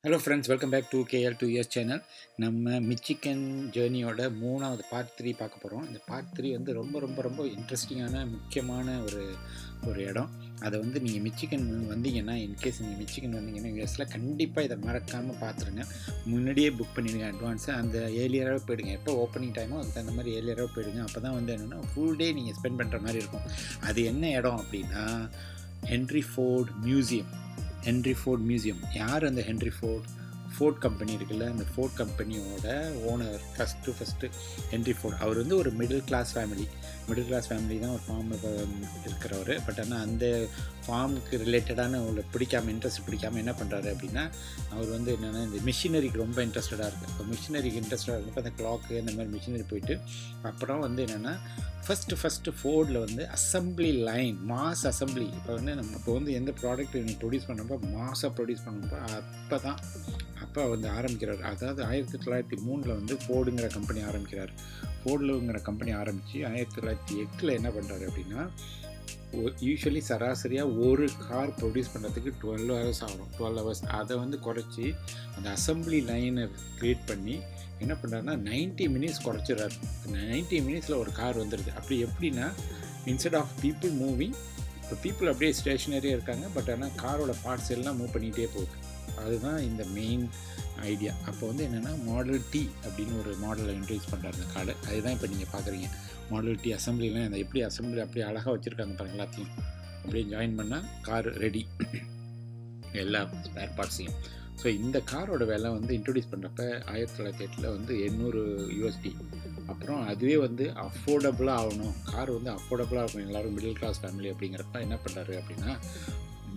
Hello friends, welcome back to KL 2 years channel. நம்ம Michigan ஜேர்னியோட 3வது பார்ட் 3 பார்க்க போகிறோம். இந்த பார்ட் 3 வந்து ரொம்ப ரொம்ப ரொம்ப இன்ட்ரெஸ்டிங்கான முக்கியமான ஒரு இடம். அதை வந்து நீங்கள் மிச்சிகன் வந்தீங்கன்னா, இன்கேஸ் நீங்கள் மிச்சிகன் வந்தீங்கன்னா யூஎஸில் கண்டிப்பாக இதை மறக்காமல் பார்த்துருங்க. முன்னாடியே புக் பண்ணிடுங்க அட்வான்ஸாக. அந்த ஏர்லியராக போயிடுங்க. எப்போ ஓப்பனிங் டைமோ அதுக்கு அந்த மாதிரி ஏர்லியராக போயிடுங்க. அப்போ தான் வந்து என்னென்னா ஃபுல் டே நீங்கள் ஸ்பெண்ட் பண்ணுற மாதிரி இருக்கும். அது என்ன இடம் அப்படின்னா ஹென்ரி ஃபோர்ட் மியூசியம். யார் அந்த ஹென்ரி ஃபோர்ட் கம்பெனி இருக்குல்ல, அந்த ஃபோர்ட் கம்பெனியோட ஓனர் ஃபஸ்ட்டு ஹென்ரி ஃபோர்ட். அவர் வந்து ஒரு மிடில் கிளாஸ் ஃபேமிலி தான் ஒரு ஃபார்மில் இருக்கிறவர். பட் ஆனால் அந்த ஃபார்முக்கு ரிலேட்டடான இன்ட்ரெஸ்ட் பிடிக்காமல் என்ன பண்ணுறாரு அப்படின்னா, அவர் வந்து என்னென்னா இந்த மிஷினரிக்கு ரொம்ப இன்ட்ரெஸ்டடாக இருக்குது. இப்போ மிஷினரிக்கு இன்ட்ரெஸ்டடாக இருக்கப்போ அந்த கிளாக்கு அந்த மாதிரி மிஷினரி போயிட்டு அப்புறம் வந்து என்னென்னா ஃபஸ்ட்டு ஃபோர்டில் வந்து அசம்பிளி லைன், மாஸ் அசம்பிளி. இப்போ வந்து எந்த ப்ராடக்ட் ப்ரொடியூஸ் பண்ணுறப்போ மாஸாக ப்ரொடியூஸ் பண்ணுறப்போ அப்போ வந்து ஆரம்பிக்கிறார். அதாவது 1903 வந்து ஃபோர்டுங்கிற கம்பெனி ஆரம்பிக்கிறார். ஃபோர்டுங்கிற கம்பெனி ஆரம்பித்து 1908 என்ன பண்ணுறாரு அப்படின்னா, யூஸ்வலி சராசரியாக ஒரு கார் ப்ரொடியூஸ் பண்ணுறதுக்கு 12 ஹவர்ஸ் ஆகும். 12 ஹவர்ஸ் அதை வந்து குறைச்சி அந்த அசம்பிளி லைனை க்ரியேட் பண்ணி என்ன பண்ணுறாருன்னா 90 மினிட்ஸ் குறைச்சிடறாரு. 90 மினிட்ஸில் ஒரு கார் வந்துடுது. அப்படி எப்படின்னா, இன்ஸ்டெட் ஆஃப் பீப்புள் மூவிங், இப்போ பீப்புள் அப்படியே ஸ்டேஷனரியாக இருக்காங்க. பட் ஆனால் காரோட பார்ட்ஸ் எல்லாம் மூவ் பண்ணிகிட்டே போகுது. அதுதான் இந்த மெயின் ஐடியா. அப்போ வந்து என்னென்னா மாடல் டி அப்படின்னு ஒரு மாடலை இன்ட்ரடியூஸ் பண்ணுறாரு அந்த கார்டு. அதுதான் இப்போ நீங்கள் பார்க்குறீங்க. மாடல் டி அசம்பிளிலாம் அந்த எப்படி அசம்பிளி அப்படியே அழகாக வச்சுருக்காங்க பாருங்கள். எல்லாத்தையும் அப்படியே ஜாயின் பண்ணால் கார் ரெடி, எல்லா ஸ்பேர் பார்ட்ஸையும். ஸோ இந்த காரோட விலை வந்து இன்ட்ரடியூஸ் பண்ணுறப்ப 1908 வந்து $800. அப்புறம் அதுவே வந்து அஃபோர்டபுளாக ஆகணும், கார் வந்து அஃபோர்டபுளாக இருக்கும் எல்லோரும் மிடில் கிளாஸ் ஃபேமிலி அப்படிங்கிறப்ப என்ன பண்ணுறாரு அப்படின்னா,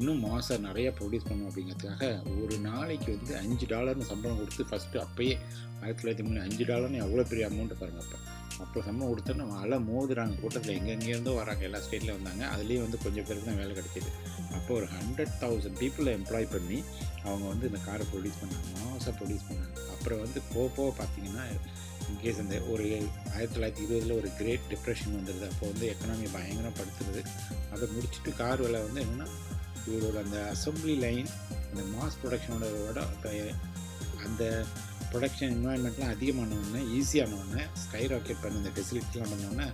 இன்னும் மாதம் நிறையா ப்ரொடியூஸ் பண்ணணும் அப்படிங்கிறதுக்காக ஒரு நாளைக்கு வந்து $5 சம்பளம் கொடுத்து ஃபஸ்ட்டு அப்போயே 1903 $5 எவ்வளோ பெரிய அமௌண்ட்டு பாருங்கள். அப்போ சம்பளம் கொடுத்தோன்னா அலை மோதுறாங்க கூட்டத்தில், எங்கெங்கேருந்தோ வராங்க, எல்லா ஸ்டேட்லேயும் வந்தாங்க. அதுலேயும் வந்து கொஞ்சம் பேருக்கு தான் வேலை கிடைக்கிது. அப்போ ஒரு 100,000 பீப்புளை எம்ப்ளாய் பண்ணி அவங்க வந்து இந்த காரை ப்ரொடியூஸ் பண்ணாங்க, மாதம் ப்ரொடியூஸ் பண்ணாங்க. அப்புறம் வந்து போக பார்த்தீங்கன்னா, இன்கேஸ் அந்த ஒரு 1920 ஒரு கிரேட் டிப்ரெஷன் வந்துடுது. அப்போ வந்து எக்கனாமி பயங்கரம் படுத்துறது. அதை முடிச்சுட்டு கார் விலை வந்து என்னென்னா, இவரோட அந்த அசம்பிளி லைன், அந்த மாஸ் ப்ரொடக்ஷனோட அந்த ப்ரொடக்ஷன் என்வாயன்மெண்ட்லாம் அதிகமானோடனே, ஈஸியானோடனே, ஸ்கை ராக்கெட் பண்ண இந்த ஃபெசிலிட்டிலாம் பண்ணோடனே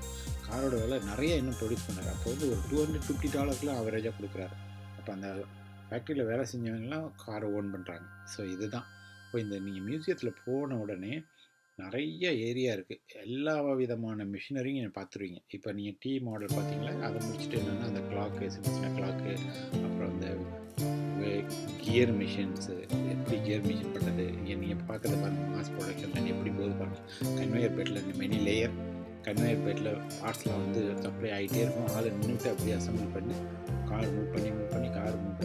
காரோட விலை நிறைய இன்னும் ப்ரொடியூஸ் பண்ணார். அப்போ வந்து ஒரு $250 ஆவரேஜாக கொடுக்குறாரு. அப்போ அந்த ஃபேக்ட்ரியில் வேலை செஞ்சவங்கலாம் காரை ஓன் பண்ணுறாங்க. ஸோ இதுதான். இப்போ இந்த நீங்கள் மியூசியத்தில் போன உடனே நிறைய ஏரியா இருக்குது. எல்லா விதமான மிஷினரியும் நீங்கள் பார்த்துருவீங்க. இப்போ நீங்கள் டீ மாடல் பார்த்தீங்களா, அதை முடிச்சுட்டு என்னென்னா அந்த கிளாக்கு, சின்ன கிளாக்கு, அப்புறம் அந்த கியர் மிஷின்ஸு, எப்படி கியர் மிஷின் பண்ணுறது, நீங்கள் பார்க்குறத பாருங்கள். மாஸ் ப்ரொடக்ஷன் எப்படி போகுது பாருங்கள். கன்வேயர் பெல்ட்டில் இந்த மெனி லேயர் கன்வேயர் பெல்ட்டில் பார்ட்ஸ்லாம் வந்து சப்ளை ஆகிட்டே இருக்கும். ஆள் நின்றுட்டு அப்படியே அசம்பிள் பண்ணி கார் மூவ் பண்ணி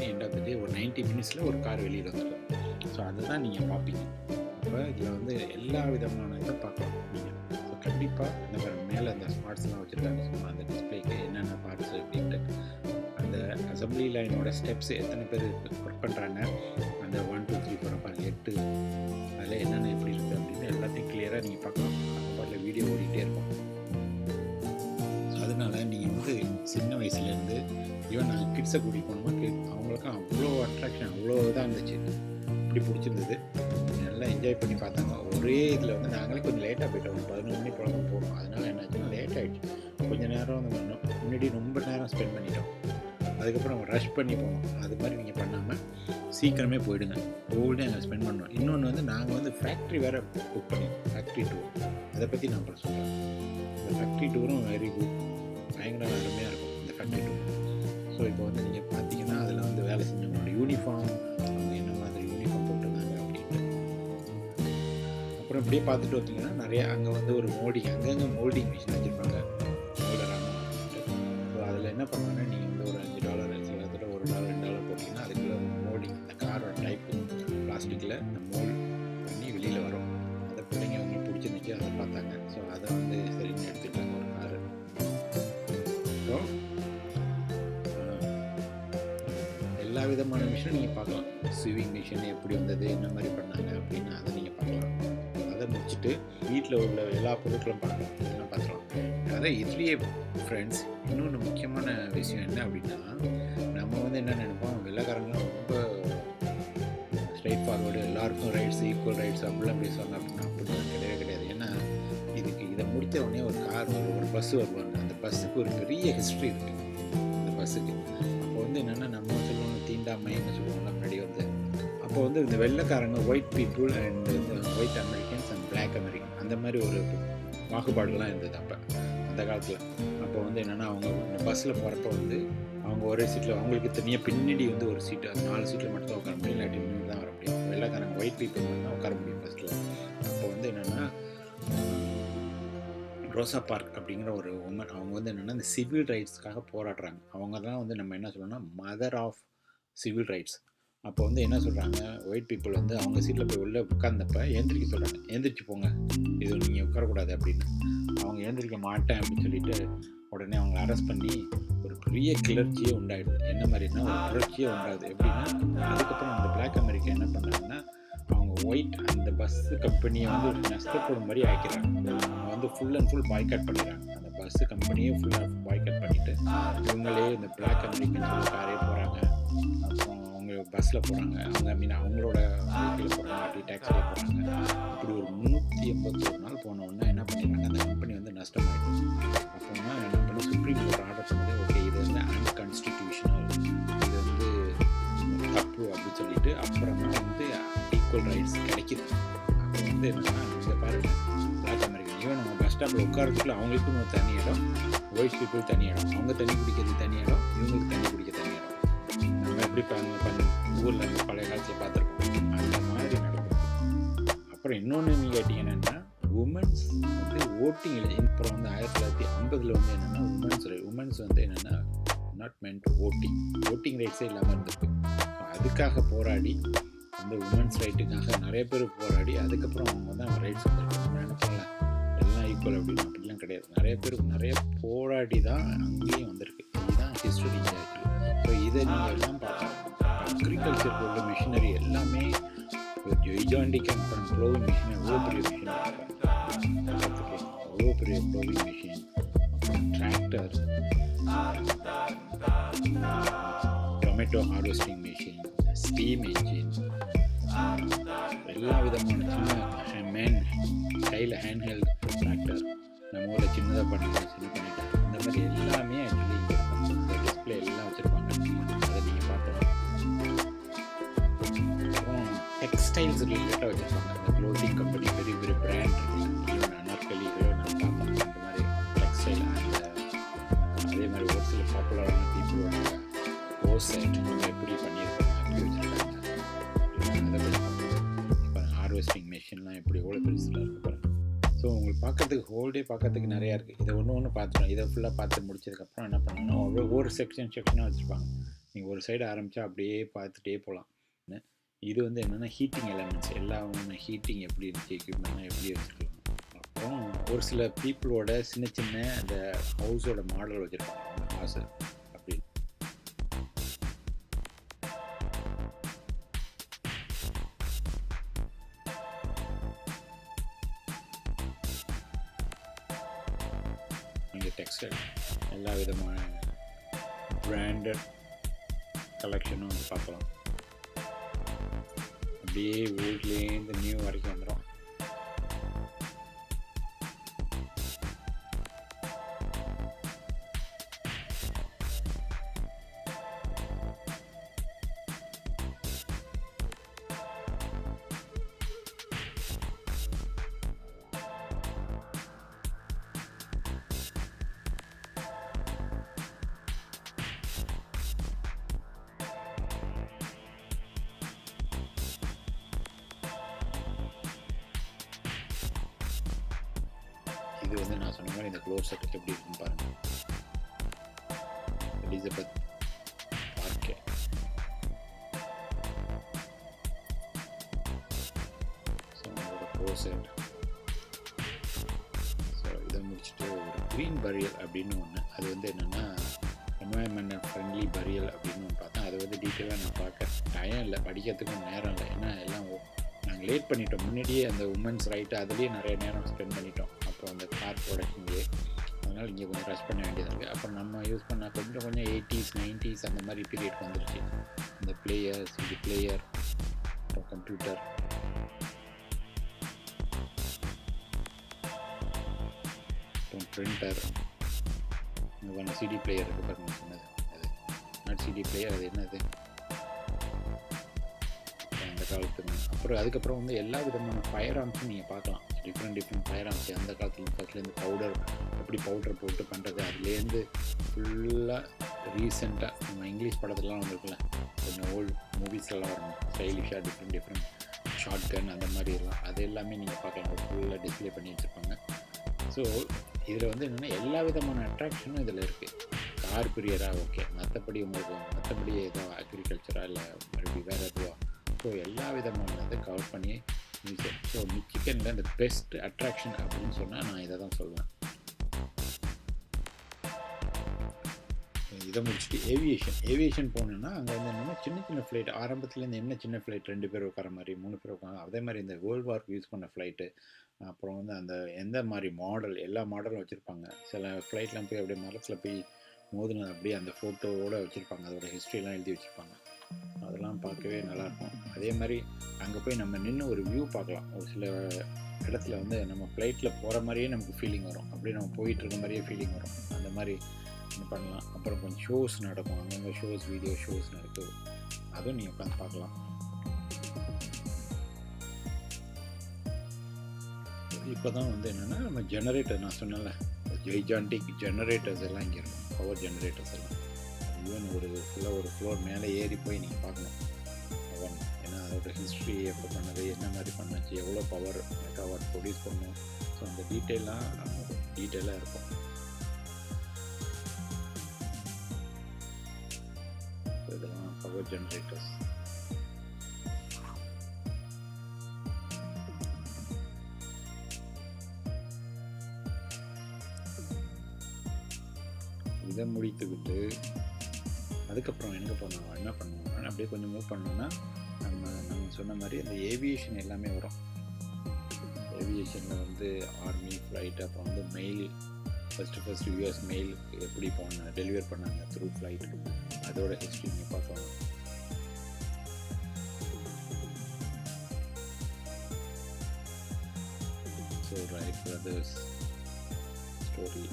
எண்ட் ஆஃப் த டே ஒரு 90 மினிட்ஸில் ஒரு கார் வெளியில் வந்துடும். ஸோ அதை தான் நீங்கள் பார்ப்பீங்க. அப்போ இதில் வந்து எல்லா விதமான இதை பார்க்கலாம் நீங்கள். ஸோ கண்டிப்பாக இந்த மேலே அந்த ஸ்மார்ட்ஸ்லாம் வச்சுருக்காங்க. சும்மா அந்த டிஸ்பிளேக்கு என்னென்ன பார்ட்ஸு அப்படின்ட்டு அந்த அசம்பிளி லைனோட ஸ்டெப்ஸ் எத்தனை பேர் ஒர்க் பண்ணுறாங்க, அந்த 1 2 3 4 பாருங்கள் 8, அதில் என்னென்ன எப்படி இருக்குது அப்படின்னு எல்லாத்தையும் கிளியராக நீங்கள் பார்க்கலாம். அந்த பாட்டில் வீடியோ ஓடிட்டே இருக்கும். ஸோ அதனால் நீங்கள் வந்து சின்ன வயசுலேருந்து ஈவன் நாங்கள் கிட்ஸை கூட்டிகிட்டு போனோமா, அவங்களுக்கும் அவ்வளோ அட்ராக்ஷன், அவ்வளோ இதாக இருந்துச்சு, இப்படி பிடிச்சிருந்தது. நல்லா என்ஜாய் பண்ணி பார்த்தாங்க. ஒரே இதில் வந்து நாங்களே கொஞ்சம் லேட்டாக போய்ட்டோம். 11 மணி போல தான் போனோம். அதனால் என்னாச்சுன்னா லேட் ஆகிடுச்சு. கொஞ்சம் நேரம் வந்து முன்னாடி ரொம்ப நேரம் ஸ்பெண்ட் பண்ணிட்டோம். அதுக்கப்புறம் ரஷ் பண்ணி போனோம். அது மாதிரி நீங்கள் பண்ணாமல் சீக்கிரமே போயிடுங்க. ஓல்டே அங்கே ஸ்பெண்ட் பண்ணோம். இன்னொன்று வந்து நாங்கள் வந்து ஃபேக்ட்ரி வேறு புக் பண்ணிடுவோம், ஃபேக்ட்ரி டூர். அதை பற்றி நான் அப்புறம் சொல்கிறேன். இந்த ஃபேக்ட்ரி டூரும் வெரி குட், பயங்கர அருமையாக இருக்கும் இந்த ஃபேக்ட்ரி டூர். ஸோ இப்போ வந்து நீங்கள் பார்த்தீங்கன்னா அதில் வந்து வேலை செஞ்சவங்களோட யூனிஃபார்ம், அவங்க என்ன மாதிரி யூனிஃபார்ம் போட்டிருந்தாங்க அப்படின்ட்டு. அப்புறம் இப்படியே பார்த்துட்டு வந்தீங்கன்னா நிறையா அங்கே வந்து ஒரு அங்கங்கே மோல்டிங் மிஷின் வச்சுருப்பாங்க, மோல்டராக அப்படின்ட்டு. ஸோ அதில் என்ன பண்ணுவாங்கன்னா, நீங்கள் வந்து ஒரு $5 சில இடத்துல $1 $2 போட்டிங்கன்னா அதுக்குள்ளே மோல்டிங், இந்த காரோட டைப்பு பிளாஸ்டிக்கில் இந்த மோல்ட் பண்ணி வெளியில் வரும். அதை பிள்ளைங்க அவங்களுக்கு பிடிச்சிருந்துச்சு, அதை பார்த்தாங்க. ஸோ அதை வந்து சரின்னு எடுத்துக்கிட்டாங்க ஒரு காரு. ஸோ எல்லா விதமான மிஷினும் நீங்கள் பார்க்கலாம். ஸ்விவிங் மிஷின் எப்படி வந்தது, என்ன மாதிரி பண்ணாங்க அப்படின்னு அதை நீங்கள் பார்க்கலாம். அதை முடிச்சுட்டு வீட்டில் உள்ள எல்லா பொருட்களும் பார்க்கலாம், இதெல்லாம் பார்க்கலாம். அதான் இதுலேயே ஃப்ரெண்ட்ஸ் இன்னொன்று முக்கியமான விஷயம் என்ன அப்படின்னா, நம்ம வந்து என்ன நினைப்போம், வெள்ளைக்காரங்களாம் ரொம்ப ஸ்ட்ரைட் ஃபார்வர்டு எல்லாருக்கும் ரைட்ஸ் ஈக்குவல் ரைட்ஸ் அப்படிலாம் பேசுவாங்க அப்படின்னா அப்படிலாம் கிடையவே கிடையாது. ஏன்னா இதை முடித்த உடனே ஒரு கார் ஒரு பஸ்ஸு வருவாங்க. அந்த பஸ்ஸுக்கு ஒரு பெரிய ஹிஸ்ட்ரி இருக்குது அந்த பஸ்ஸுக்கு. அப்போ வந்து என்னென்னா நம்ம சொல்லுவாங்க தீண்டாமைன்னு சொல்லுவாங்க முன்னாடி வந்து. அப்போ வந்து இந்த வெள்ளைக்காரங்க white people and white Americans and black American அந்த மாதிரி ஒரு பாகுபாடுலாம் இருந்தது அப்போ அந்த காலத்தில். அப்போ வந்து என்னென்னா அவங்க இந்த பஸ்ஸில் போகிறப்ப வந்து அவங்க ஒரே சீட்டில் அவங்களுக்கு தனியாக பின்னாடி வந்து ஒரு சீட்டு 4 சீட்டில் மட்டும் தான் உட்கார முடியும், இல்லாட்டி நின்று தான் வர முடியும். வெள்ளைக்காரங்க ஒயிட் பீப்புள் மட்டும் தான் உட்கார முடியும் பஸ்ஸில். அப்போ வந்து என்னென்னா ரோசா பார்க் அப்படிங்கிற ஒரு உமன் அவங்க வந்து என்னென்னா இந்த சிவில் ரைட்ஸ்க்காக போராடுறாங்க. அவங்க தான் வந்து நம்ம என்ன சொல்லணும்னா மதர் ஆஃப் சிவில் ரைட்ஸ். அப்போ வந்து என்ன சொல்கிறாங்க, ஒயிட் பீப்புள் வந்து அவங்க சீட்டில் போய் உள்ளே உட்கார்ந்தப்ப எழுந்திரிக்க சொல்கிறாங்க, எழுந்திரிச்சு போங்க, இது நீங்கள் உட்காரக்கூடாது அப்படின்னு. அவங்க எழுந்திரிக்க மாட்டேன் அப்படின்னு சொல்லிட்டு உடனே அவங்களை அரெஸ்ட் பண்ணி ஒரு பெரிய கிளர்ச்சியே உண்டாயிடுது. என்ன மாதிரின்னா ஒரு கிளர்ச்சியே உண்டாகுது. எப்படின்னா அதுக்கப்புறம் அந்த பிளாக் அமெரிக்கா என்ன பண்ணுறாங்கன்னா அவங்க ஒயிட் அந்த பஸ்ஸு கம்பெனியை வந்து ஒரு நஷ்டப்படும் மாதிரி ஆக்கிறாங்க. அவங்க வந்து ஃபுல் அண்ட் ஃபுல் பாய்காட் பண்ணிடுறாங்க. அந்த பஸ்ஸு கம்பெனியே ஃபுல்லாக பாய்காட் பண்ணிவிட்டு இவங்களே இந்த பிளாக் அமெரிக்கன் காரே போகிறாங்க. அப்புறம் அவங்க பஸ்ஸில் போகிறாங்க, அவங்க அவங்களோட வெஹிக்கிளில் போகிறாங்க, அப்படி டாக்ஸிலே போகிறாங்க. இப்படி ஒரு 381 நாள் போனோன்னா என்ன பண்ணிடுறாங்க, அந்த கம்பெனி வந்து நஷ்டமாயிடுது. அப்போனா என்ன பண்ணி சுப்ரீம் கோர்ட் ஆர்டர் பண்ணது, ஓகே இது வந்து அன்கான்ஸ்டிடியூஷனல், இது வந்து தப்பு அப்படின்னு சொல்லிட்டு அப்புறம் தான் வந்து ஈக்குவல் ரைட்ஸ் கிடைக்கிது. அப்போ வந்து என்னென்னா இங்கே பாருங்கள், பிளாக் அமெரிக்கன் ஈவன் நம்ம பஸ் ஸ்டாப்பில் உட்காரத்துக்குள்ள அவங்களுக்குன்னு ஒரு தனி இடம், ஒயிட் பீப்புள் தனி இடம், அவங்க தண்ணி குடிக்கிறது தனி இடம், இவங்களுக்கு தண்ணி குடிக்க தனி இடம். நம்ம எப்படி ஊரில் நம்ம பழைய காலத்தில் பார்த்துருக்கோம், அந்த மாதிரி நடக்கும். அப்புறம் இன்னொன்று நீங்கள் கேட்டிங்கன்னா உமன்ஸ் வந்து ஓட்டிங் அப்புறம் வந்து 1950 வந்து என்னென்னா உமன்ஸ் வந்து என்னென்னா நாட் மென்ட் ஓட்டிங் ரைட்ஸே இல்லாமல் இருந்திருக்கு. அதுக்காக போராடி அந்த உமன்ஸ் ரைட்டுக்காக நிறைய பேர் போராடி அதுக்கப்புறம் அவங்க வந்து அவங்க ரைட்ஸ் வந்துருக்கு. நம்ம நினைப்போம்ல எல்லாம் ஈக்குவல் அப்படின்னு, அப்படிலாம் கிடையாது. நிறைய பேர் நிறைய போராடி தான் அங்கேயும் வந்திருக்கு. இதுதான் ஹிஸ்டரி ஆக்சுவலி. ஸோ இதை நீங்கள் எல்லாம் பார்த்தா அக்ரிகல்ச்சருக்கு உள்ள மிஷினரி எல்லாமே ஜொய்ஜாண்டிக் அப்புறம் ப்ளோவிங் மிஷின், அவ்வளோ பெரிய மிஷின் அவ்வளோ பெரிய ப்ளோவிங் மிஷின், அப்புறம் tractor, tomato harvesting machine, steam engine, எல்லா விதமான சின்ன கையில் ஹேண்ட்ஹெல்ட் டிராக்டர், நம்ம ஊரில் சின்னதாக பண்ணிட்டேன் இந்த மாதிரி எல்லாமே ஆக்சுவலி டிஸ்பிளே எல்லாம் வச்சுருப்பாங்க. அதை நீங்கள் பார்க்கலாம். அப்புறம் டெக்ஸ்டைல்ஸ் ரிலேட்டடாக வச்சுருப்பாங்க. அந்த க்ளோத்திங் கம்பெனி பெரிய பெரிய பிராண்ட் ஈவன் அனார்கலிகளோ நம்ம பார்ப்போம். அந்த மாதிரி டெக்ஸ்டைல் அதே மாதிரி ஒரு சில பாப்புலரான பீப்புளோட ஓசைட் எப்படி பண்ணியிருப்பாங்க, எப்படி வச்சுருக்காங்க, அதை இப்போ ஹார்வெஸ்டிங் மிஷின்லாம் எப்படி எவ்வளோ பெருசில் இருக்குது பாருங்கள். ஸோ உங்களுக்கு பார்க்கறதுக்கு ஹோல் டே பார்க்கறதுக்கு நிறையா இருக்குது. இதை ஒன்று பார்த்துட்டோம். இதை ஃபுல்லாக பார்த்து முடிச்சதுக்கப்புறம் என்ன பண்ணணும்னா ஒவ்வொரு செக்ஷனாக வச்சுருப்பாங்க. நீங்கள் ஒரு சைடு ஆரம்பித்தா அப்படியே பார்த்துட்டே போகலாம். இது வந்து என்னென்னா ஹீட்டிங் எலமெண்ட்ஸ் எல்லாம் ஹீட்டிங் எப்படி இருந்துச்சு, எக்யூப்மெண்ட்லாம் எப்படி வச்சுருக்கலாம். அப்புறம் ஒரு சில பீப்புளோட சின்ன சின்ன அந்த ஹவுஸோட மாடல் வச்சுருப்பாங்க. அந்த ஹவுஸு அப்படி இங்கே டெக்ஸ்டைல் எல்லா விதமான பிராண்டட் கலெக்ஷனும் வந்து பார்க்கலாம். அப்படியே ஓல்ட்லேருந்து நியூ வரைக்கும் வந்துடும். இது வந்து நான் சொன்ன மாதிரி இந்த க்ளோஸ் செட் எப்படி இருக்குன்னு பாருங்கள். எலிசபெத் பார்க்கே. ஸோ உங்களோட க்ளோஸ் செட். ஸோ இதை முடிச்சுட்டு ஒரு க்ரீன் பரியல் அப்படின்னு ஒன்று, அது வந்து என்னென்னா என்வாயன்மெண்ட் ஃப்ரெண்ட்லி பரியல் அப்படின்னு ஒன்று பார்த்தேன். அது வந்து டீட்டெயிலாக நான் பார்க்க டைம் இல்லை, படிக்கிறதுக்கும் நேரம் இல்லை. ஏன்னா எல்லாம் நாங்கள் லேட் பண்ணிட்டோம். முன்னாடியே அந்த உமன்ஸ் ரைட்டு அதுலேயே நிறைய நேரம் ஸ்பெண்ட் பண்ணிட்டோம். அப்புறம் அந்த கார் ப்ரொடக்ஷன்லேயே, அதனால் இங்கே கொஞ்சம் ரஷ் பண்ண வேண்டியதாக இருக்குது. அப்புறம் நம்ம யூஸ் பண்ணால் கொஞ்சம் 80s 90s அந்த மாதிரி பீரியட் வந்துருச்சு. இந்த பிளேயர்ஸ், இது பிளேயர், அப்புறம் கம்ப்யூட்டர், அப்புறம் பிரிண்டர், இந்த சிடி பிளேயர் இருக்குது பாருங்க சொன்னது, அது நாட் சிடி பிளேயர், அது என்னது அந்த காலத்துக்கு. அப்புறம் அதுக்கப்புறம் வந்து எல்லா விதமான ஃபயர் ஆர்ம்ஸும் நீங்கள் பார்க்கலாம். டிஃப்ரெண்ட் ஃபயர் ஆர்ம்ஸ் அந்த காலத்தில் ஃபஸ்ட்லேருந்து பவுடர் எப்படி பவுடர் போட்டு பண்ணுறது, அதுலேருந்து ஃபுல்லாக ரீசெண்டாக நம்ம இங்கிலீஷ் படத்துலலாம் வந்துருக்குல்ல, கொஞ்சம் ஓல்டு மூவிஸ்லாம் வரும் ஸ்டைலிஷாக டிஃப்ரெண்ட் ஷார்ட் கன் அந்த மாதிரி எல்லாம், அது எல்லாமே நீங்கள் பார்க்கலாம். ஃபுல்லாக டிஸ்பிளே பண்ணி வச்சுருப்பாங்க. ஸோ இதில் வந்து என்னென்னா எல்லா விதமான அட்ராக்ஷனும் இதில் இருக்குது. கார் பிரியராக ஓகே, மற்றபடி உங்களுக்கு மற்றபடி ஏதோ அக்ரிகல்ச்சராக இல்லை மறுபடியும் வேறு எதுவா, ஸோ எல்லா விதமான இதை கவர் பண்ணி மியூசியம். ஸோ மிச்சிகனில் இந்த பெஸ்ட் அட்ராக்ஷன் அப்படின்னு சொன்னால் நான் இதை தான் சொல்லுவேன். இதை முடிச்சுட்டு ஏவியேஷன் போனோன்னா அங்கே வந்து என்னென்னா சின்ன ஃப்ளைட், ஆரம்பத்துலேருந்து என்ன சின்ன ஃப்ளைட் 2 பேர் உட்கார மாதிரி 3 பேர் உட்காந்து, அதே மாதிரி இந்த வேர்ல்டு வார்க்கு யூஸ் பண்ண ஃப்ளைட்டு, அப்புறம் வந்து அந்த எந்த மாதிரி மாடல் எல்லா மாடலும் வச்சுருப்பாங்க. சில ஃப்ளைட்லாம் போய் அப்படியே மரத்தில் போய் மோதினது அப்படியே அந்த ஃபோட்டோவோடு வச்சுருப்பாங்க, அதோட ஹிஸ்ட்ரிலாம் எழுதி வச்சுருப்பாங்க. அதெல்லாம் பார்க்கவே நல்லாயிருக்கும். அதே மாதிரி அங்கே போய் நம்ம நின்று ஒரு வியூ பார்க்கலாம். ஒரு சில இடத்துல வந்து நம்ம ஃப்ளைட்டில் போகிற மாதிரியே நமக்கு ஃபீலிங் வரும், அப்படியே நம்ம போயிட்டு இருக்க மாதிரியே ஃபீலிங் வரும். அந்த மாதிரி பண்ணலாம். அப்புறம் கொஞ்சம் ஷோஸ் நடக்கும், அங்கங்கே ஷோஸ், வீடியோ ஷோஸ் நடக்குது, அதுவும் நீங்கள் உட்காந்து பார்க்கலாம். இப்போ தான் வந்து என்னென்னா நம்ம ஜெனரேட்டர், நான் சொன்னல ஜெய்ஜாண்டிக் ஜெனரேட்டர்ஸ் எல்லாம் இங்கே இருக்கும், பவர் ஜெனரேட்டர்ஸ் எல்லாம். ஈவன் ஒரு ஃபுல்லாக ஒரு ஃப்ளோர் மேலே ஏறி போய் நீங்கள் பார்க்கணும். ஏன்னா அதோட ஹிஸ்ட்ரி எப்போ பண்ணது, என்ன மாதிரி பண்ணாச்சு, எவ்வளோ பவர் மெகாவாட் ப்ரொடியூஸ் பண்ணணும், ஸோ அந்த டீட்டெயிலாக இருக்கும். இதெல்லாம் பவர் ஜெனரேட்டர்ஸ். இதை முடித்துக்கிட்டு அதுக்கப்புறம் என்ன பண்ணுவோம், அப்படியே கொஞ்சம் மூவ் பண்ணோன்னா நம்ம சொன்ன மாதிரி அந்த ஏவியேஷன் எல்லாமே வரும். ஏவியேஷனில் வந்து ஆர்மி ஃப்ளைட், அப்புறம் வந்து மெயில், ஃபஸ்ட்டு யூஎஸ் மெயில் எப்படி டெலிவர் பண்ணாங்க த்ரூ ஃப்ளைட், அதோட ஹிஸ்ட்ரி நீங்கள் பார்க்கலாம். ஸோ ரைட் பிரதர்ஸ் ஸ்டோரி,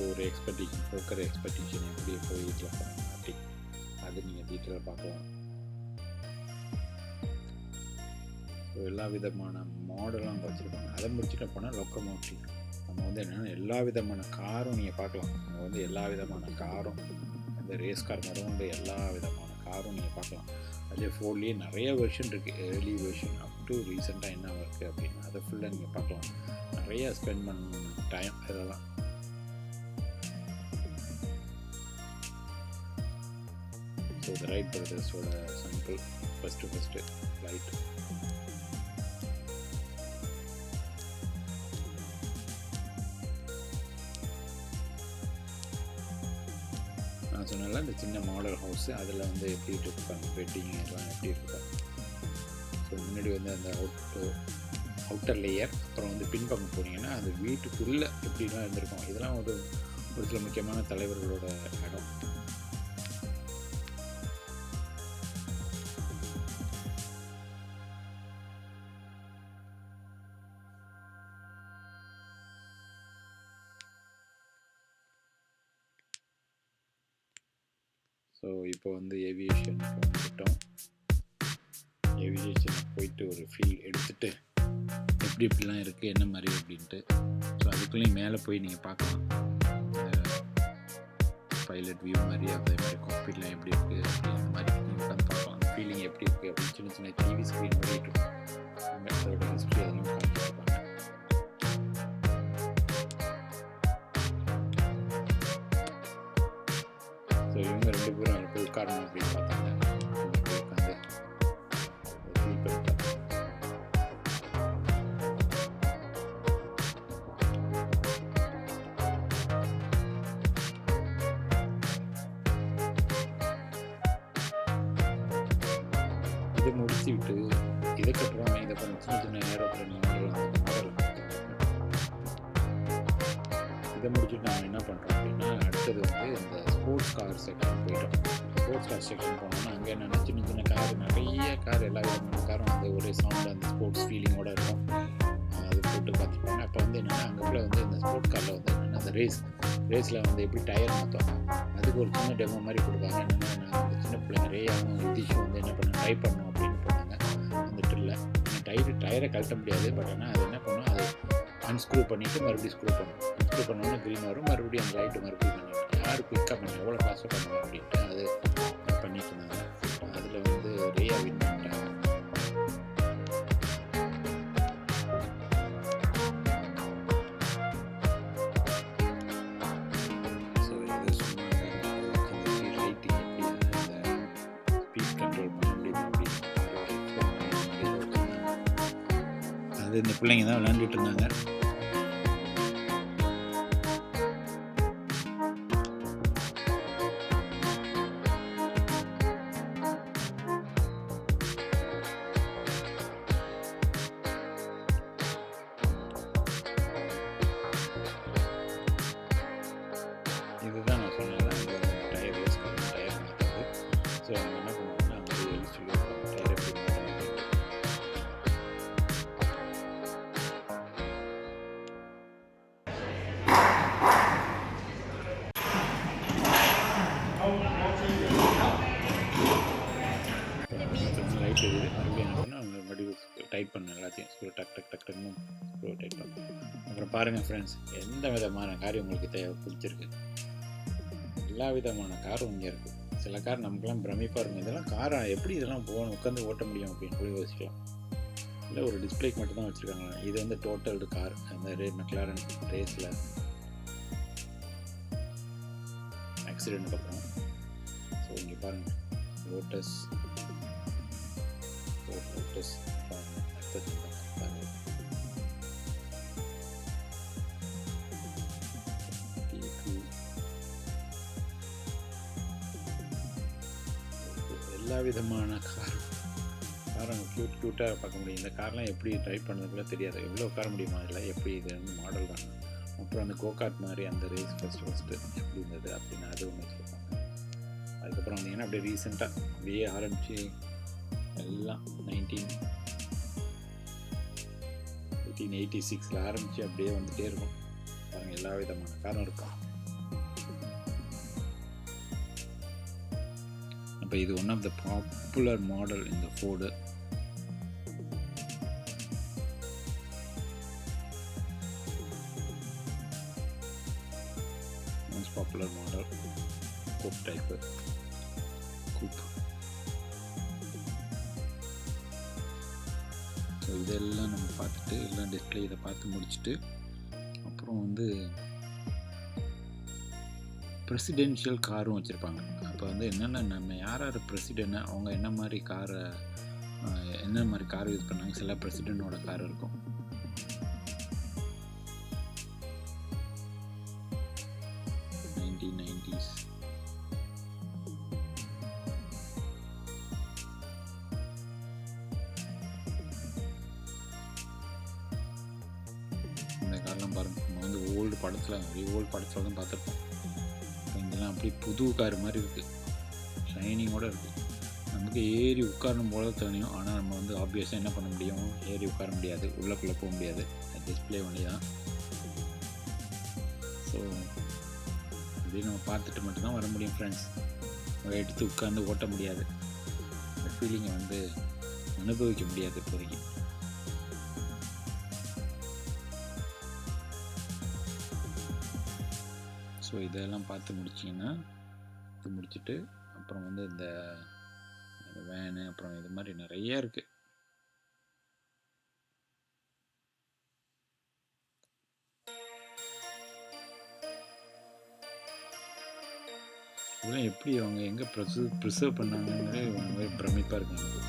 ஒரு எக்ஸ்பெக்டேஷன், போக்கர் எக்ஸ்பெக்டேஷன் எப்படி போய் வீட்டில் பண்ணாங்க அப்படி, அது நீங்கள் டீட்டெயிலாக பார்க்கலாம். ஸோ எல்லா விதமான மாடலும் அங்கே வச்சுருப்பாங்க. அதை முடிச்சுட்டு போனால் லொக்கோமோட்டிவ், நம்ம வந்து என்னென்னா எல்லா விதமான காரும் நீங்கள் பார்க்கலாம். அங்கே வந்து எல்லா விதமான காரும், இந்த ரேஸ் கார் முதல்ல எல்லா விதமான காரும் நீங்கள் பார்க்கலாம். அதில் ஃபோர்லேயே நிறைய வெர்ஷன் இருக்குது, ஏர்லி வெர்ஷன் அப் டு ரீசெண்டாக என்ன இருக்குது அப்படின்னு, அதை ஃபுல்லாக நீங்கள் பார்க்கலாம். நிறையா ஸ்பெண்ட் பண்ண டைம் இதெல்லாம். ஸோ இந்த ரைட் பிரதர்ஸோட சாம்பிள் ஃபஸ்ட்டு ஃப்ளைட். நான் சொன்னால இந்த சின்ன மாடல் ஹவுஸு, அதில் வந்து எப்படி இருப்பாங்க, பெட்டிங் எல்லாம் எப்படி இருப்பாங்க. ஸோ முன்னாடி வந்து அந்த அவுட்டர் லேயர், அப்புறம் வந்து பின்பக்கம் போனீங்கன்னா அது வீட்டுக்குள்ளே எப்படிலாம் இருந்திருக்கும். இதெல்லாம் ஒரு சில முக்கியமான தலைவர்களோட இடம். ஸோ இப்போ வந்து ஏவியேஷன் வந்துட்டோம். ஏவியேஷன் போயிட்டு ஒரு ஃபீல் எடுத்துகிட்டு எப்படிலாம் இருக்குது, என்ன மாதிரி அப்படின்ட்டு. ஸோ அதுக்குள்ளேயும் மேலே போய் நீங்கள் பார்க்கலாம், பைலட் வியூ மாதிரி, அதே மாதிரி காக்பிட்லாம் எப்படி இருக்குது அப்படி, அந்த மாதிரி நீங்கள் உட்காந்து பார்க்கலாம். அந்த ஃபீலிங் எப்படி இருக்குது அப்படின்னு சின்ன டிவி ஸ்க்ரீன் ஓடிட்டு அதோட ஹிஸ்ட்ரி அதெல்லாம் காமிச்சிருப்பாங்க. ஸோ இவங்க 2 பேரும் அங்கே போய் உட்காரணும் அப்படின்னு பார்த்தாங்க. உட்காந்து ஃபீல் பண்ணிட்டாங்க. இதை முடிச்சு விட்டு இதுக்கப்புறம் இதை சின்ன ஏரோப்ளேன் மாடல் இதை முடிச்சுட்டு நம்ம என்ன பண்ணுறோம் அப்படின்னா, அடுத்தது வந்து இந்த ஸ்போர்ட்ஸ் கார் செக்ஷன் போயிட்டோம். ஸ்போர்ட்ஸ் கார் செக்ஷன் போனோம்னா அங்கே அங்கே என்னென்னா சின்ன சின்ன கார், நிறைய கார், எல்லா விதமான காரும் வந்து ஒரே சவுண்டு, அந்த ஸ்போர்ட்ஸ் ஃபீலிங்கோடு இருக்கும். அது போட்டு பார்த்துருப்பாங்க. அப்போ வந்து என்னென்னா அங்கேக்குள்ளே வந்து இந்த ஸ்போர்ட்ஸ் காரில் வந்து என்னென்னா அந்த ரேஸில் வந்து எப்படி டயர் மாற்றுவாங்க, அதுக்கு ஒரு சின்ன டெமோ மாதிரி கொடுப்பாங்க. என்னென்னா நான் சின்ன பிள்ளைங்க ரேயாவும் நிதிஷும் வந்து என்ன பண்ண ட்ரை பண்ணோம் அப்படின்னு போனாங்க அந்த ட்ரில்லில். டயரை கழட்ட முடியாது, பட் ஆனால் அது என்ன பண்ணோம், அது அன்ஸ்க்ரூ பண்ணிவிட்டு மறுபடியும் ஸ்க்ரூ பண்ணோன்னே க்ரீன் வரும், மறுபடியும் அந்த லைட்டு மறுபடியும் பண்ணிவிட்டு யார் குயிக்காக பண்ண எவ்வளோ ஃபாஸ்ட்டாக பண்ணுவோம் அப்படின்ட்டு அது பண்ணிட்டு இருந்தாங்க. அதில் வந்து ரேயா வின் பண்ணிட்டாங்க. ஸோ இது சும்மா லைட்டிங் எப்படி அந்த ஸ்பீட் கண்ட்ரோல் பண்ண முடியும் அப்படின்னு அது இந்த பிள்ளைங்க தான் விளையாண்டுட்டு இருந்தாங்க. இதுதான் நான் சொன்னேன், அந்த டயர் ரேஸ் டயர் மாற்றுறது. ஸோ அவங்க என்ன பண்ணுவாங்கன்னா அவங்க எழுதி சொல்லியிருப்பாங்க டயர் எப்படி மாற்றணும் அப்படின்ட்டு. லைட் எது மறுபடியும் என்ன பண்ணால் அவங்க மறுபடியும் டைட் பண்ண எல்லாத்தையும் ஸ்க்ரூ டக் டக் டக் டக்னு ஸ்க்ரூ டைட் பண்ண. அப்புறம் பாருங்கள் ஃப்ரெண்ட்ஸ், எந்த விதமான கார் உங்களுக்கு பிடிச்சிருக்கு. எல்லா விதமான காரும் இங்கே இருக்குது. சில கார் நமக்குலாம் பிரமிப்பாக இருக்கும், இதெல்லாம் காரை எப்படி இதெல்லாம் உட்காந்து ஓட்ட முடியும் அப்படின்னு கூட யோசிக்கலாம். இல்லை ஒரு டிஸ்பிளேக்கு மட்டும் தான் வச்சுருக்காங்க. இது வந்து டோட்டல்டு கார், அந்த மெக்லாரன் ரேஸில் ஆக்சிடென்ட் அப்புறம். ஸோ இங்கே பாருங்கள் லோட்டஸ் எல்லா விதமான காரும் க்யூட்டாக பார்க்க முடியும். இந்த கார்லாம் எப்படி ட்ரைவ் பண்ணதுக்குள்ள தெரியாது, எவ்வளோ உட்கார முடியுமா இல்லை, எப்படி இது வந்து மாடல் தான். அப்புறம் அந்த கோகார்ட் மாதிரி அந்த ரேஸ் ஃபஸ்ட்டு எப்படி இருந்தது அப்படின்னு அது ஒன்று வச்சுருப்பாங்க. அதுக்கப்புறம் வந்தீங்கன்னா அப்படியே ரீசெண்டாக அப்படியே ஆரம்பித்து எல்லாம் 1886 ஆரம்பித்து அப்படியே வந்துகிட்டே இருக்கும் பாருங்கள். எல்லா விதமான காரும் இருக்கும். அப்போ இது one of the popular model இந்த Ford. Most popular model coupe type coupe. So இதெல்லாம் நம்ம பார்த்துட்டு எல்லாம் டிஸ்பிளே இதை பார்த்து முடிச்சுட்டு அப்புறம் வந்து பிரசிடென்ஷியல் காரும் வச்சுருப்பாங்க. அப்போ வந்து என்னென்ன நம்ம யார் பிரசிடென்ட் அவங்க என்ன மாதிரி கார் யூஸ் பண்ணாங்க. சில பிரசிடென்ட்டோட கார் இருக்கும். இந்த கார்லாம் பாருங்கள், நம்ம வந்து ஓல்டு படத்தில் தான் பார்த்துருப்போம். இங்கெல்லாம் அப்படியே புது கார் மாதிரி இருக்குது, ஷைனிங்கோடு இருக்குது. நமக்கு ஏறி உட்காரணும் போல தோணும். ஆனால் நம்ம வந்து ஆப்வியஸாக என்ன பண்ண முடியும், ஏறி உட்கார முடியாது, உள்ளக்குள்ளே போக முடியாது, டிஸ்பிளே ஒன்றி தான். ஸோ இப்படி நம்ம பார்த்துட்டு மட்டும்தான் வர முடியும் ஃப்ரெண்ட்ஸ். எடுத்து உட்காந்து ஓட்ட முடியாது, அந்த ஃபீலிங்கை வந்து அனுபவிக்க முடியாது இப்போதைக்கு. ஸோ இதெல்லாம் பார்த்து முடிச்சிங்கன்னா இது முடிச்சுட்டு அப்புறம் வந்து இந்த வேனு அப்புறம் இது மாதிரி நிறைய இருக்குது. இதெல்லாம் எப்படி அவங்க எங்கே ப்ரிசர்வ் பண்ணாங்கன்னு பிரமிப்பாக இருக்கு எனக்கு.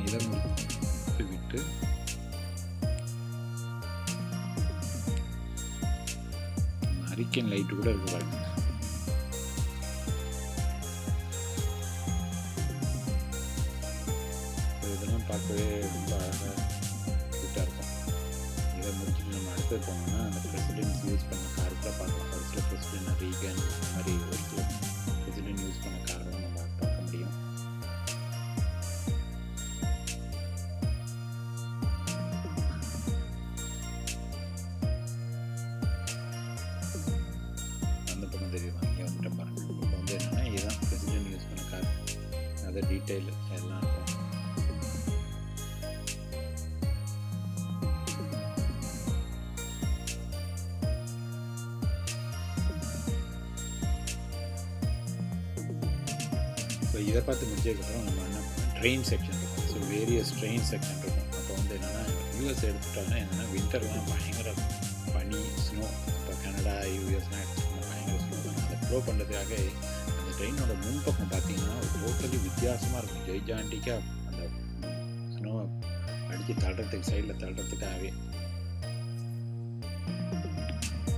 இதை முடித்து விட்டு ஹரிக்கேன் லைட்டு கூட இருக்கு பாருங்க. பார்க்கவே ரொம்ப அழகாக ஃபிட்டாக இருக்கும். இதை முடிச்சுட்டு நம்ம அடுத்தது போனோம்னா அந்த பிரசிடென்ட் யூஸ் பண்ண காருக்குள்ள பார்க்கலாம். ஒரு சில பிரசிடென்ட் ரீகன் இந்த மாதிரி ஒரு சில பிரசிடென்ட் யூஸ் பண்ண காரெல்லாம் நம்ம பார்க்க முடியும். அந்த பக்கம் தெரியுமா, இங்கே வந்துட்டு பாருங்கள். இப்போ வந்து என்னென்னா இதுதான் பிரசிடென்ட் யூஸ் பண்ண கார், அதை டீட்டெயில் எல்லாம் இருக்கும். ஸோ இதை பார்த்து முடிச்சதுக்கப்புறம் நம்ம என்ன பண்ணோம், ட்ரெயின் செக்ஷன் இருக்கும். ஸோ வேரியஸ் ட்ரெயின் செக்ஷன் இருக்கும். அப்போ வந்து என்னென்னா யூஎஸ் எடுத்துட்டாங்கன்னா என்னென்னா வின்டர்லாம் பயங்கர பனி, ஸ்னோ. இப்போ கனடா யூஎஸ்லாம் எடுத்துட்டோம்னா பயங்கர ஸ்னோ தான். அதை ப்ரோ பண்ணுறதுக்காக அந்த ட்ரெயினோட முன்பக்கம் பார்த்தீங்கன்னா ஒரு டோட்டலி வித்தியாசமாக இருக்கும். ஜெய்ஜாண்டிக்காக அந்த ஸ்னோவை அடித்து தள்ளுறதுக்கு, சைடில் தள்ளுறதுக்காகவே.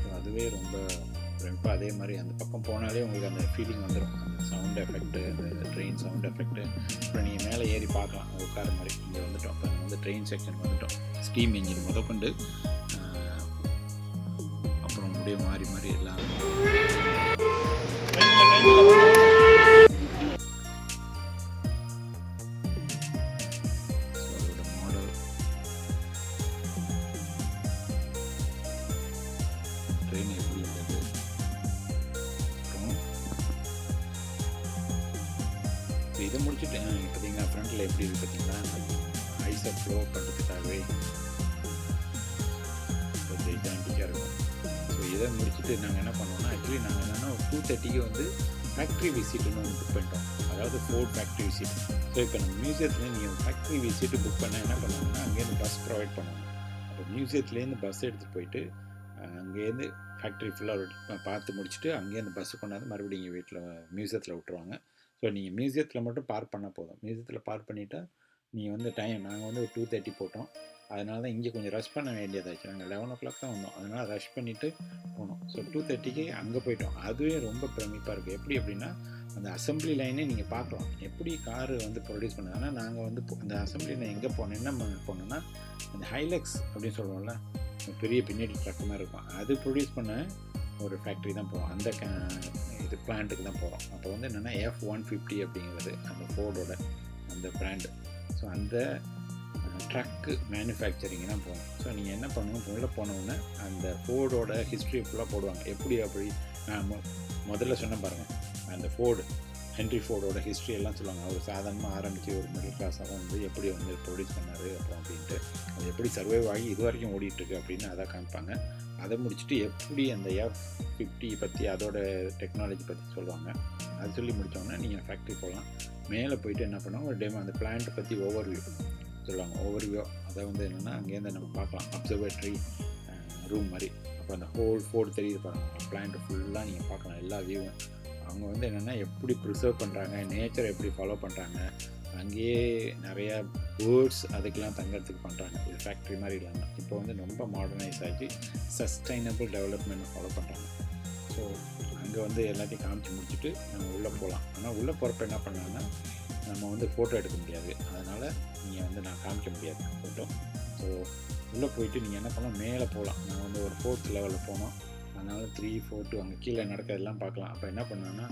ஸோ அதுவே ரொம்ப இப்போ அதே மாதிரி அந்த பக்கம் போனாலே உங்களுக்கு அந்த ஃபீலிங் வந்துடும். அந்த சவுண்ட் எஃபெக்ட்டு, அந்த ட்ரெயின் சவுண்ட் எஃபெக்ட்டு. அப்புறம் நீங்கள் மேலே ஏறி பார்க்கலாம் உட்கார மாதிரி. இங்கே வந்துட்டோம். இப்போ வந்து ட்ரெயின் செக்ஷன் வந்துட்டோம். ஸ்டீம் இன்ஜின் முதற்கொண்டு அப்புறம் அப்படியே மாறி மாறி எல்லாம் அதோட மாடல் ட்ரெயின் எப்படி இருந்தது. இதை முடிச்சுட்டு பார்த்தீங்கன்னா ஃப்ரண்ட்டில் எப்படி இருக்குது பார்த்தீங்கன்னா ஐஸை ஃப்ளோ பண்ணுறதுக்காகவே ஜெய்ஜாண்டிக்காக இருக்கும். ஸோ இதை முடிச்சுட்டு நாங்கள் என்ன பண்ணோம்னா, ஆக்சுவலி நாங்கள் என்னென்னா 2:30 வந்து ஃபேக்ட்ரி விசிட்டுன்னு ஒன்று புக் பண்ணிட்டோம். அதாவது ஃபோர்ட் ஃபேக்ட்ரி விசிட். ஸோ இப்போ நம்ம மியூசியத்தில் நீங்கள் ஃபேக்ட்ரி விசிட்டு புக் பண்ண என்ன பண்ணுவாங்கன்னா அங்கேருந்து பஸ் ப்ரொவைட் பண்ணுவாங்க. அப்போ மியூசியத்துலேருந்து பஸ் எடுத்துகிட்டு போயிட்டு அங்கேருந்து ஃபேக்ட்ரி ஃபுல்லாக பார்த்து முடிச்சுட்டு அங்கேருந்து பஸ்ஸு கொண்டாந்து மறுபடியும் எங்கள் வீட்டில் மியூசியத்தில் விட்டுருவாங்க. ஸோ நீங்கள் மியூசியத்தில் மட்டும் பார்க் பண்ணால் போதும். மியூசியத்தில் பார்க் பண்ணிவிட்டா நீங்கள் வந்து நாங்கள் வந்து ஒரு 2:30 போட்டோம். அதனால தான் இங்கே கொஞ்சம் ரஷ் பண்ண வேண்டியதாச்சு. நாங்கள் 11 o'clock தான் வந்தோம். அதனால் ரஷ் பண்ணிவிட்டு போனோம். ஸோ 2:30க்கு அங்கே போயிட்டோம். அதுவே ரொம்ப பிரமிப்பாக இருக்குது. எப்படி அப்படின்னா அந்த அசம்பிளி லைனே நீங்கள் பார்க்கலாம், எப்படி காரு வந்து ப்ரொடியூஸ் பண்ணுது. ஆனால் நாங்கள் வந்து அந்த அசம்பிளி லைன் எங்கே போனோம், என்ன போனோம்னா அந்த ஹைலக்ஸ் அப்படின்னு சொல்லுவோம்ல, பெரிய பின்னாடி ட்ரக் மாதிரி இருக்கும், அது ப்ரொடியூஸ் பண்ண ஒரு ஃபேக்ட்ரி தான் போகிறோம். அந்த இது பிளான்ட்டுக்கு தான் போகிறோம். அப்போ வந்து என்னென்னா F-150 அப்படிங்கிறது அந்த ஃபோர்டோட அந்த பிராண்டு. ஸோ அந்த ட்ரக்கு மேனுஃபேக்சரிங் தான் போகணும். ஸோ நீங்கள் என்ன பண்ணணும், உள்ளே போனோன்னே அந்த ஃபோர்டோட ஹிஸ்ட்ரி ஃபுல்லாக போடுவாங்க. எப்படி அப்படி நான் முதல்ல சொன்ன பாருங்கள், அந்த ஃபோர்டு ஹென்ரி ஃபோர்டோட ஹிஸ்ட்ரி எல்லாம் சொல்லுவாங்க. அவர் சாதாரணமாக ஆரம்பித்து ஒரு மிடில் கிளாஸாக வந்து எப்படி வந்து ப்ரொடியூஸ் பண்ணார் அப்புறம் அப்படின்ட்டு, அது எப்படி சர்வைவ் ஆகி இது வரைக்கும் ஓடிட்டுருக்கு அப்படின்னு அதை காமிப்பாங்க. அதை முடிச்சுட்டு எப்படி அந்த F-50 பற்றி அதோட டெக்னாலஜி பற்றி சொல்லுவாங்க. அது சொல்லி முடித்தோன்னா நீங்கள் ஃபேக்ட்ரி போகலாம். மேலே போயிட்டு என்ன பண்ணோம், ஒரு டெமோ அந்த பிளான்ட்டை பற்றி ஓவர்வியூ சொல்லுவாங்க. ஓவர்வியூ அதை வந்து என்னென்னா அங்கேருந்து நம்ம பார்க்கலாம், அப்சர்வேட்டரி ரூம் மாதிரி. அப்போ அந்த ஹோல் ஃபோர்டு தெரியுது பாருங்கள், பிளான்ட்டு ஃபுல்லாக நீங்கள் பார்க்கலாம் எல்லா வியூவும். அவங்க வந்து என்னென்னா எப்படி ப்ரிசர்வ் பண்ணுறாங்க, நேச்சரை எப்படி ஃபாலோ பண்ணுறாங்க, அங்கேயே நிறையா பேர்ட்ஸ் அதுக்கெலாம் தங்கிறதுக்கு பண்ணுறாங்க. இது ஃபேக்ட்ரி மாதிரி இல்லாமல் இப்போ வந்து ரொம்ப மாடர்னைஸ் ஆகி சஸ்டைனபிள் டெவலப்மெண்ட் ஃபாலோ பண்ணுறாங்க. ஸோ அங்கே வந்து எல்லாத்தையும் காமிச்சு முடிச்சுட்டு நம்ம உள்ளே போகலாம். ஆனால் உள்ளே போகிறப்ப என்ன பண்ணாங்கன்னா நம்ம வந்து ஃபோட்டோ எடுக்க முடியாது. அதனால் நீங்கள் வந்து நான் காமிக்க முடியாது ஃபோட்டோ. ஸோ உள்ளே போயிட்டு நீங்கள் என்ன பண்ணலாம், மேலே போகலாம். நான் வந்து ஒரு 4th லெவலில் போனோம். அதனால் 3, 4, 2 அங்கே கீழே நடக்கிறதெல்லாம் பார்க்கலாம். அப்போ என்ன பண்ணாங்கன்னா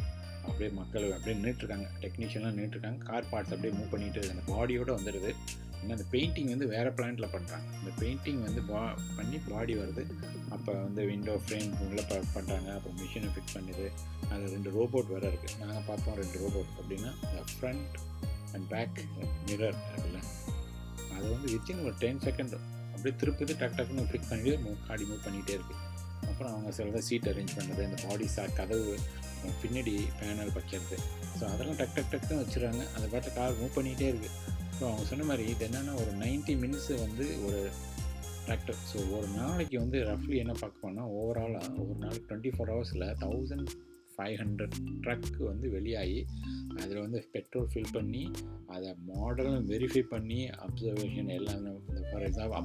அப்படியே மக்கள் அப்படியே நின்றுட்டுருக்காங்க, டெக்னீஷியன்லாம் நின்றுட்டுருக்காங்க. கார் பார்ட்ஸ் அப்படியே மூவ் பண்ணிட்டு அந்த பாடியோடு வந்துடுது. இன்னும் அந்த பெயிண்டிங் வந்து வேறு பிளான்ட்டில் பண்ணுறாங்க. இந்த பெயிண்டிங் வந்து பண்ணி பாடி வருது. அப்போ வந்து விண்டோ ஃப்ரேம் உள்ளே பண்ணுறாங்க. அப்புறம் மிஷினை ஃபிக்ஸ் பண்ணுது. அது 2 ரோபோட் வேறு இருக்குது. நாங்கள் பார்ப்போம் 2 ரோபோட் அப்படின்னா ஃப்ரண்ட் அண்ட் பேக் மிரர் இருக்குல்ல, அது வந்து வித்தின் ஒரு 10 செகண்ட் அப்படியே திருப்பி டக் டக்குன்னு ஃபிக்ஸ் பண்ணிவிட்டு காடி மூவ் பண்ணிகிட்டே இருக்குது. அப்புறம் அவங்க சிலதான் சீட் அரேஞ்ச் பண்ணுறது, இந்த பாடி கதவு பின்னாடி பேனல் வைக்கிறது. ஸோ அதெல்லாம் டக் டக் டக்குன்னு வச்சுருவாங்க. அதை பாட்டு கார் மூவ் பண்ணிகிட்டே இருக்குது. ஸோ அவங்க சொன்ன மாதிரி இது என்னென்னா ஒரு 90 minutes வந்து ஒரு டிராக்டர். ஸோ ஒரு நாளைக்கு வந்து ரஃப்லி என்ன பார்க்க போனால் ஓவராலாக ஒரு நாளைக்கு 24 ஹவர்ஸில் 1500 ட்ரக்கு வந்து வெளியாகி அதில் வந்து பெட்ரோல் ஃபில் பண்ணி அதை மாடலும் வெரிஃபை பண்ணி அப்சர்வேஷன் எல்லாம், ஃபார் எக்ஸாம்பிள்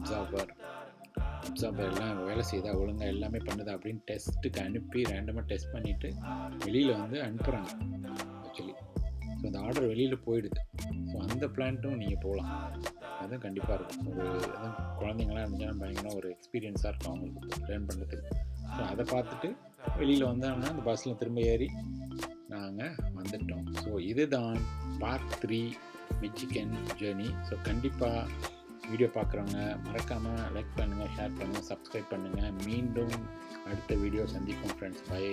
அப்சார்பர் எல்லாம் வேலை செய்தா ஒழுங்காக எல்லாமே பண்ணுதா அப்படின்னு டெஸ்ட்டுக்கு அனுப்பி ரேண்டமாக டெஸ்ட் பண்ணிவிட்டு வெளியில் வந்து அனுப்புகிறாங்க ஆக்சுவலி. ஸோ அந்த ஆர்டர் வெளியில் போயிடுது. ஸோ அந்த பிளான்ட்டும் நீங்கள் போகலாம். அதுவும் கண்டிப்பாக இருக்கும். அதுவும் குழந்தைங்களாம் இருந்துச்சுன்னா பயங்கர ஒரு எக்ஸ்பீரியன்ஸாக இருக்கும் அவங்களுக்கு லேர்ன் பண்ணுறதுக்கு. ஸோ அதை பார்த்துட்டு வெளியில் வந்தோம்னா அந்த பஸ்ஸில் திரும்ப ஏறி நாங்கள் வந்துட்டோம். ஸோ இதுதான் பார்ட் 3 மிச்சிகன் ஜேர்னி. ஸோ கண்டிப்பாக வீடியோ பார்க்குறவங்க மறக்காமல் லைக் பண்ணுங்கள், ஷேர் பண்ணுங்கள், சப்ஸ்கிரைப் பண்ணுங்கள். மீண்டும் அடுத்த வீடியோ சந்திப்போம் ஃப்ரெண்ட்ஸ். பை.